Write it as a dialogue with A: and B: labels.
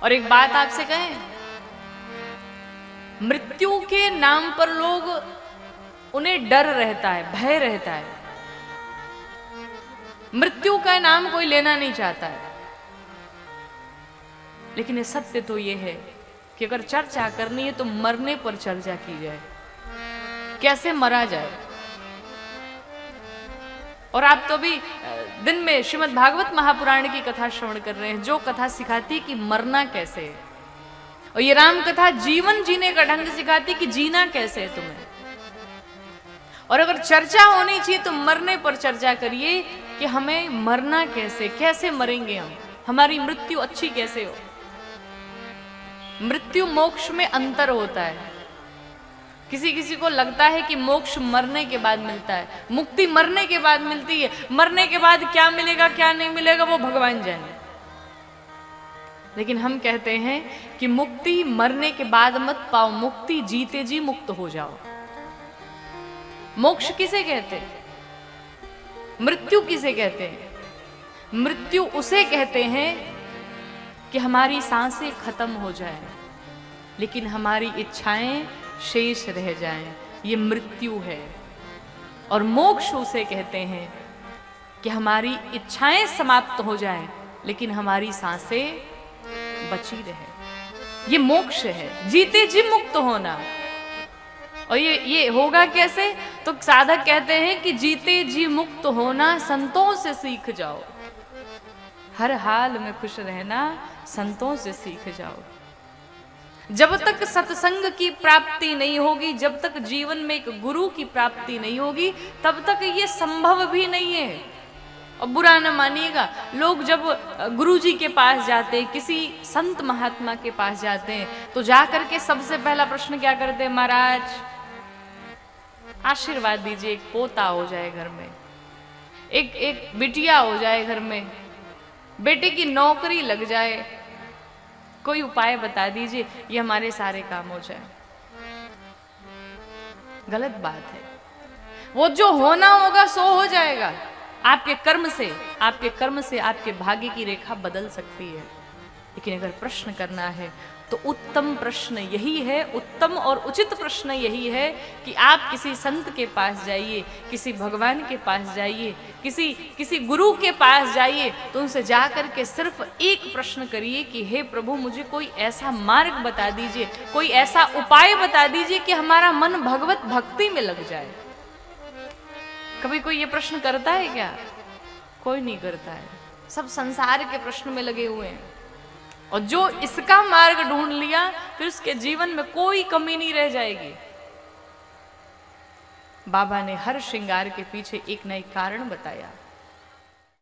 A: और एक बात आपसे कहें, मृत्यु के नाम पर लोग, उन्हें डर रहता है, भय रहता है। मृत्यु का नाम कोई लेना नहीं चाहता है। लेकिन ये सत्य तो ये है कि अगर चर्चा करनी है तो मरने पर चर्चा की जाए, कैसे मरा जाए। और आप तो अभी दिन में श्रीमद् भागवत महापुराण की कथा श्रवण कर रहे हैं, जो कथा सिखाती है कि मरना कैसे है। और ये राम कथा जीवन जीने का ढंग सिखाती कि जीना कैसे है तुम्हें। और अगर चर्चा होनी चाहिए तो मरने पर चर्चा करिए कि हमें मरना कैसे, कैसे मरेंगे हम, हमारी मृत्यु अच्छी कैसे हो। मृत्यु मोक्ष में अंतर होता है। किसी किसी को लगता है कि मोक्ष मरने के बाद मिलता है, मुक्ति मरने के बाद मिलती है, मरने के बाद क्या मिलेगा क्या नहीं मिलेगा वो भगवान जाने। लेकिन हम कहते हैं कि मुक्ति मरने के बाद मत पाओ, मुक्ति जीते जी मुक्त हो जाओ। मोक्ष किसे कहते हैं? मृत्यु किसे कहते हैं? मृत्यु उसे कहते हैं कि हमारी सांसें खत्म हो जाएं, लेकिन हमारी इच्छाएं शेष रह जाएं, ये मृत्यु है। और मोक्ष उसे कहते हैं कि हमारी इच्छाएं समाप्त हो जाएं, लेकिन हमारी सांसें बची रहे। ये मोक्ष है, जीते जी मुक्त होना। और ये होगा कैसे? तो साधक कहते हैं कि जीते जी मुक्त होना संतों से सीख जाओ, हर हाल में खुश रहना संतों से सीख जाओ। जब तक सत्संग की प्राप्ति नहीं होगी, जब तक जीवन में एक गुरु की प्राप्ति नहीं होगी, तब तक ये संभव भी नहीं है। और बुरा न मानिएगा, लोग जब गुरुजी के पास जाते हैं, किसी संत महात्मा के पास जाते हैं, तो जाकर के सबसे पहला प्रश्न क्या करते हैं? महाराज आशीर्वाद दीजिए, एक पोता हो जाए घर में, एक बिटिया हो जाए घर में, बेटे की नौकरी लग जाए, कोई उपाय बता दीजिए, ये हमारे सारे काम हो जाए। गलत बात है। वो जो होना होगा सो हो जाएगा। आपके कर्म से आपके भाग्य की रेखा बदल सकती है। लेकिन अगर प्रश्न करना है तो उत्तम प्रश्न यही है, उत्तम और उचित प्रश्न यही है कि आप किसी संत के पास जाइए, किसी भगवान के पास जाइए, किसी गुरु के पास जाइए, तो उनसे जाकर के सिर्फ एक प्रश्न करिए कि हे प्रभु, मुझे कोई ऐसा मार्ग बता दीजिए, कोई ऐसा उपाय बता दीजिए कि हमारा मन भगवत भक्ति में लग जाए। कभी कोई ये प्रश्न करता है क्या? कोई नहीं करता है। सब संसार के प्रश्न में लगे हुए हैं। और जो इसका मार्ग ढूंढ लिया, फिर उसके जीवन में कोई कमी नहीं रह जाएगी। बाबा ने हर श्रृंगार के पीछे एक न एक कारण बताया।